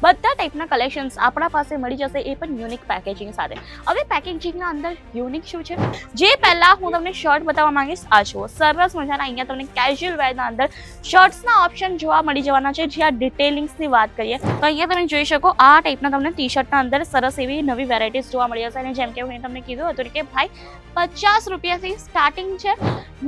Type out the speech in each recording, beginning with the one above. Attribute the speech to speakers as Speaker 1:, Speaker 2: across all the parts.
Speaker 1: બધા ટાઈપના કલેક્શન્સ આપણા પાસે મળી જશે, એ પણ યુનિક પેકેજિંગ સાથે. હવે પેકેજિંગના અંદર યુનિક શું છે, જે પહેલા હું તમને શર્ટ બતાવવા માંગીશ. આ જુઓ, સરસ મજાના અહીંયા તમને કેઝ્યુઅલ વેરના અંદર શર્ટ્સના ઓપ્શન જોવા મળી જવાના છે. જે આ ડિટેલિંગ્સની વાત કરીએ તો અહીંયા તમે જોઈ શકો, આ ટાઈપના તમને ટી શર્ટના અંદર સરસ એવી નવી વેરાયટીઝ જોવા મળી જશે. અને જેમ કે હું તમને કીધું હતું કે ભાઈ 50 રૂપિયાથી સ્ટાર્ટિંગ છે.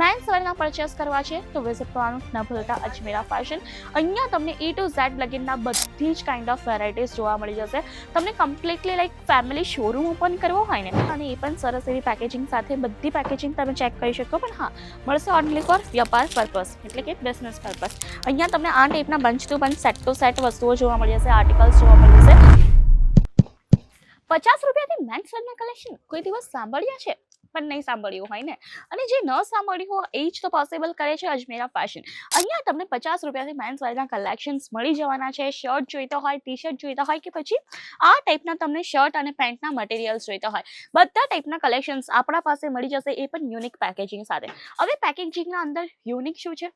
Speaker 1: મેન્સ વેરના પરચેસ કરવા છે તો વિઝિટ કરવાનું ન ભૂલતા અજમેરા ફેશન. અહીંયા તમને A to Z લગીનના બધી જ કાઇન્ડ ઓફ વેરાયટીઝ જોવા મળી જશે. તમને completely like family showroom open કરવો હોય ને, અને એ પણ સરસ એવી પેકેજિંગ સાથે બધી પેકેજિંગ તમે ચેક કરી શકો. પણ હા, મળશે ઓનલી ફોર વ્યાપાર પર્પઝ, એટલે કે બિઝનેસ પર્પઝ. અહીંયા તમને આ ટાઈપના bunch to bunch, set to set વસ્તુઓ જોવા મળી જશે, આર્ટિકલ્સ જોવા મળી જશે. 50 રૂપિયાથી મેન્સ વેરના કલેક્શન કોઈ દિવસ સાંભળ્યા છે? પણ નહીં સાંભળ્યું હોય ને, અને જે ન સાંભળ્યું હોય એ જ તો પોસિબલ કરે છે અજમેરા ફેશન. અહીંયા તમને 50 રૂપિયાથી મેન્સ વેરના કલેક્શન્સ મળી જવાના છે. શર્ટ જોઈતો હોય, ટી શર્ટ જોઈતા હોય, કે પછી આ ટાઈપના તમને શર્ટ અને પેન્ટના મટીરિયલ્સ જોઈતા હોય, બધા ટાઈપના કલેક્શન્સ આપણા પાસે મળી જશે, એ પણ યુનિક પેકેજિંગ સાથે. હવે પેકેજિંગના અંદર યુનિક શું છે,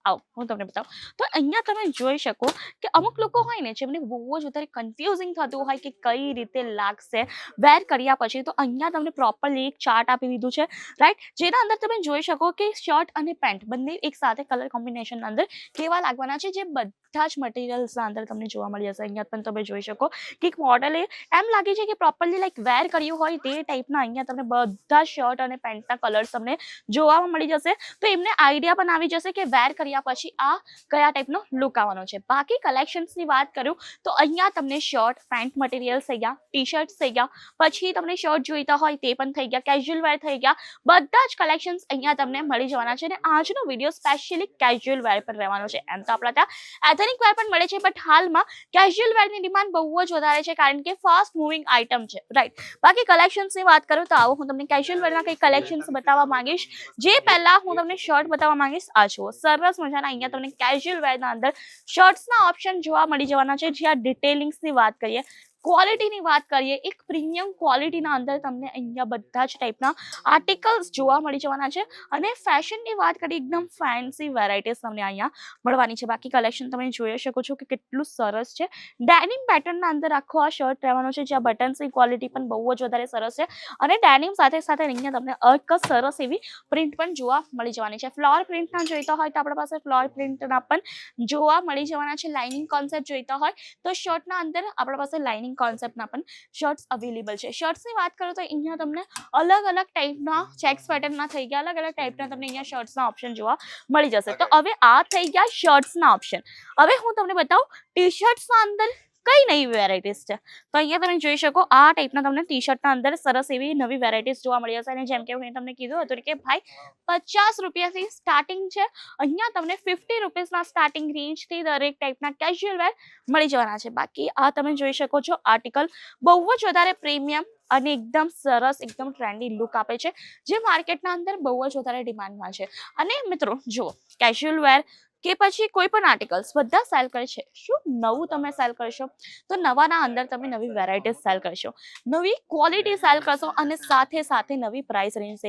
Speaker 1: આવો હું તમને બતાવું. તો અહીંયા તમે જોઈ શકો કે અમુક લોકો હોય ને, જેમને બહુ જ વધારે કન્ફ્યુઝિંગ થતું હોય કે કઈ રીતે લાગશે વેર કર્યા પછી, તો અહીંયા તમને પ્રોપરલી એક ચાર્ટ આપી દીધું છે, રાઈટ. જેના અંદર તમે જોઈ શકો કે શર્ટ અને પેન્ટ બંને એક સાથે કલર કોમ્બિનેશનના અંદર કેવા લાગવાના છે, જે બધા જ મટીરિયલ્સના અંદર તમને જોવા મળી જશે. અહીંયા પણ તમે જોઈ શકો કે એક મોડલે એમ લાગે છે કે પ્રોપરલી લાઈક વેર કર્યું હોય તે ટાઈપના અહીંયા તમને બધા શર્ટ અને પેન્ટના કલર્સ તમને જોવા મળી જશે. તો એમને આઈડિયા પણ આવી જશે કે વેર કર્યા પછી આ કયા ટાઈપનો લુક આવવાનો છે. બાકી કલેક્શન્સની વાત કરું તો અહીંયા તમને શર્ટ પેન્ટ મટીરિયલ્સ થઈ ગયા, ટી શર્ટ્સ થઈ ગયા, પછી તમને શર્ટ જોઈતા હોય તે પણ થઈ ગયા, કેઝ્યુઅલ વેર થઈ ગયા, બધા જ કલેક્શન્સ અહીંયા તમને મળી જવાના છે. અને આજનો વિડીયો સ્પેશિયલી કેઝ્યુઅલ વેર પર રહેવાનો છે. એમ તો આપણા ત્યાં એથેનિક વેર પણ મળે છે, બટ હાલમાં કેઝ્યુઅલ વેરની ડિમાન્ડ બહુ જ વધારે છે, કારણ કે ફાસ્ટ મૂવિંગ આઇટમ છે, રાઈટ. બાકી કલેક્શન્સની વાત કરું તો આવો હું તમને કેઝ્યુઅલ વેરના કંઈ કલેક્શન્સ બતાવવા માંગીશ. જે પહેલા હું તમને શર્ટ બતાવવા માંગીશ. આ જુઓ, સરસ મજાના અહીંયા તમને કેઝ્યુઅલ વેરના અંદર શર્ટ્સના ઓપ્શન જોવા મળી જવાના છે. જે આ ડિટેલિંગ્સની વાત કરીએ, ક્વોલિટીની વાત કરીએ, એક પ્રીમિયમ ક્વોલિટીના અંદર તમને અહીંયા બધા જ ટાઈપના આર્ટિકલ્સ જોવા મળી જવાના છે. અને ફેશનની વાત કરીએ, એકદમ ફેન્સી વેરાયટીઝ તમને અહીંયા મળવાની છે. બાકી કલેક્શન તમે જોઈ શકો છો કે કેટલું સરસ છે. ડેનિમ પેટર્નના અંદર આખો આ શર્ટ રહેવાનો છે, જ્યાં બટન્સની ક્વોલિટી પણ બહુ જ વધારે સરસ છે. અને ડેનિમ સાથે સાથે અહીંયા તમને એક સરસ એવી પ્રિન્ટ પણ જોવા મળી જવાની છે. ફ્લોર પ્રિન્ટના જોઈતા હોય તો આપણા પાસે ફ્લોર પ્રિન્ટના પણ જોવા મળી જવાના છે. લાઇનિંગ કોન્સેપ્ટ જોઈતા હોય તો શર્ટના અંદર આપણા પાસે લાઇનિંગ કોન્સેપ્ટના પણ શર્ટ્સ અવેલેબલ છે. શર્ટ્સની વાત કરું તો અહીંયા તમને અલગ અલગ ટાઈપના ચેક્સ પેટર્નના થઈ ગયા, અલગ અલગ ટાઈપના તમને અહીંયા શર્ટ્સના ઓપ્શન જોવા મળી જશે. તો હવે આ થઈ ગયા શર્ટ્સના ઓપ્શન. હવે હું તમને બતાવું ટી શર્ટ્સના અંદર કઈ નવી વેરાયટીઝ છે. તો અહીંયા તમે જોઈ શકો, આ ટાઈપના તમને ટી શર્ટના અંદર સરસ એવી નવી વેરાયટીઝ જોવા મળી જશે. અને જેમ કે હું તમને કીધું હતું કે ભાઈ 50 રૂપિયાથી સ્ટાર્ટિંગ છે. અહીંયા તમને 50 રૂપીસના સ્ટાર્ટિંગ રેન્જથી દરેક ટાઈપના કેઝ્યુઅલ વેર મળી જવાના છે. બાકી આ તમે જોઈ શકો છો, આર્ટિકલ બહુ જ વધારે પ્રીમિયમ અને એકદમ સરસ, એકદમ ટ્રેન્ડી લુક આપે છે, જે માર્કેટના અંદર બહુ જ વધારે ડિમાન્ડમાં છે. અને મિત્રો જુઓ, કેઝ્યુઅલ વેર કે પછી કોઈ પણ આર્ટિકલ્સ બધા સેલ કરે છે. શું નવું તમે સેલ કરશો તો નવાના અંદર તમે નવી વેરાયટીઝ સેલ કરશો, નવી ક્વોલિટી સેલ કરશો, અને સાથે સાથે નવી પ્રાઇસ રેન્જ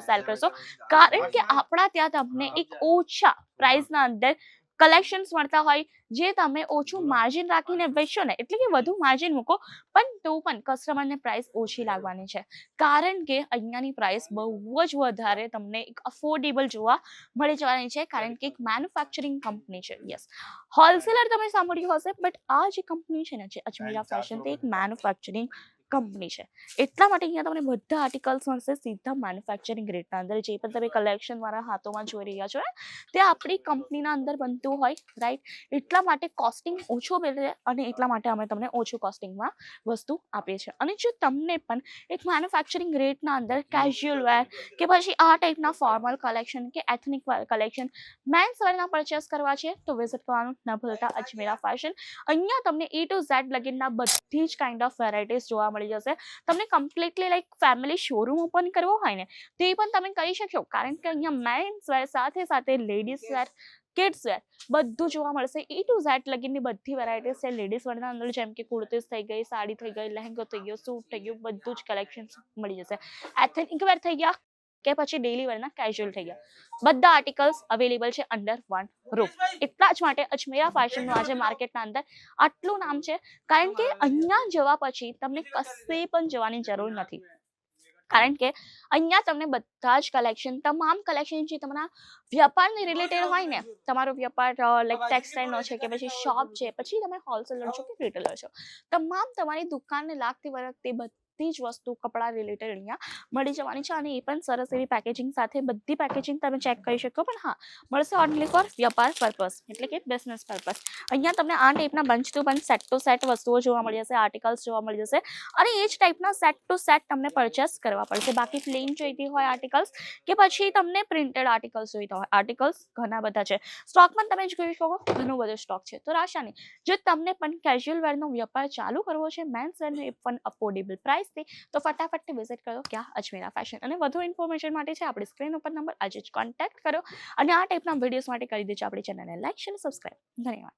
Speaker 1: સેલ કરશો. કારણ કે આપણા ત્યાં તમને એક ઓછા પ્રાઇસના અંદર કલેક્શન્સ મળતા હોય, જે તમે ઓછું માર્જિન રાખીને વેચશો ને, એટલે કે વધુ માર્જિન મૂકો પણ તો પણ કસ્ટમરને પ્રાઇસ ઓછી લાગવાની છે. કારણ કે અહીંયાની પ્રાઇસ બહુ જ વધારે તમને એક અફોર્ડેબલ જોવા મળી જવાની છે, કારણ કે એક મેન્યુફેક્ચરિંગ કંપની છે. યસ, હોલસેલર તમે સાંભળ્યું હશે, બટ આ જે કંપની છે ને, જે અજમેરા ફેશન, તે એક મેન્યુફેક્ચરિંગ કંપની છે. એટલા માટે અહીંયા તમને બધા આર્ટિકલ્સ મળશે સીધા મેન્યુફેક્ચરિંગ રેટના અંદર. જે પણ તમે કલેક્શન મારા હાથોમાં જોઈ રહ્યા છો તે આપણી કંપનીના અંદર બનતું હોય, રાઈટ. એટલા માટે કોસ્ટિંગ ઓછું મળે, અને એટલા માટે અમે તમને ઓછું કોસ્ટિંગમાં વસ્તુ આપીએ છીએ. અને જો તમને પણ એક મેન્યુફેક્ચરિંગ રેટના અંદર કેઝ્યુઅલ વેર કે પછી આ ટાઈપના ફોર્મલ કલેક્શન કે એથનિક કલેક્શન મેન્સ વેરના પરચેસ કરવા છે તો વિઝિટ કરવાનું ન ભૂલતા અજમેરા ફેશન. અહીંયા તમને A to Z લગીનના બધી જ કાઇન્ડ ઓફ વેરાયટીઝ જોવા મળી જશે. તમને completely like family showroom open કરવો હોય ને, તે પણ તમે કરી શકશો, કારણ કે અહીંયા મેન્સ વેર સાથે સાથે લેડીઝ વેર, કિડ્સ વેર બધું જોવા મળશે. A to Z લગીનની બધી વેરાયટીઝ છે. લેડીઝ વેરના અંદર જેમ કે કુર્તીઝ થઈ ગઈ, સાડી થઈ ગઈ, લહેંગો થઈ ગયો, સૂટ થઈ ગયું, બધું જ કલેક્શન મળી જશે. એથનિક વેર થઈ ગયા, કે પછી ડેલી વેરના કેઝ્યુઅલ થઈ ગયા, બધા આર્ટિકલ્સ અવેલેબલ છે અંડર વન રૂફ. એટલા જ માટે અજમેરા ફેશનનું આજે માર્કેટના અંદર આટલું નામ છે, કારણ કે અહીંયા જવા પછી તમને કશે પણ જવાની જરૂર નથી. કારણ કે અહીંયા તમને બધા જ કલેક્શન, તમામ કલેક્શન જે તમારા વ્યાપારને રિલેટેડ હોય ને, તમારો વ્યાપાર લાઈક ટેક્સટાઇલનો છે કે પછી શોપ છે, પછી તમે હોલસેલર છો કે રિટેલર છો, તમામ તમારી દુકાનને લાગતી વળગતી બધી જ વસ્તુ કપડા રિલેટેડ અહીંયા મળી જવાની છે. અને એ પણ સરસ એવી પેકેજિંગ સાથે, બધી પેકેજિંગ તમે ચેક કરી શકો. પણ હા, મળશે ઓનલી ફોર વ્યાપાર પર્પસ, એટલે કે બિઝનેસ પર્પસ. અહીંયા તમને આ ટાઈપના bunch to bunch, set to set વસ્તુઓ જોવા મળી જશે, આર્ટિકલ્સ જોવા મળી જશે, અને એ જ ટાઈપના સેટ ટુ સેટ તમને પરચેસ કરવા પડશે. બાકી પ્લેન જોઈતી હોય આર્ટિકલ્સ કે પછી તમને પ્રિન્ટેડ આર્ટિકલ્સ જોઈતા હોય, આર્ટિકલ્સ ઘણા બધા છે સ્ટોકમાં, તમે જોઈ શકો ઘણો બધો સ્ટોક છે. તો રાશાની, જો તમને પણ કેઝ્યુઅલ વેરનો વ્યાપાર ચાલુ કરવો છે, મેન્સ વેરનો એ પણ અફોર્ડેબલ પ્રાઇસથી, તો ફટાફટ વિઝિટ કરો ક્યાં? અજમેરા ફેશન. અને વધુ ઇન્ફોર્મેશન માટે છે આપણી સ્ક્રીન ઉપર નંબર, આજે જ કોન્ટેક્ટ કરો. અને આ ટાઈપના વિડીયોઝ માટે કરી દેજો આપણી ચેનલને લાઈક, શેર, સબસ્ક્રાઇબ. ધન્યવાદ.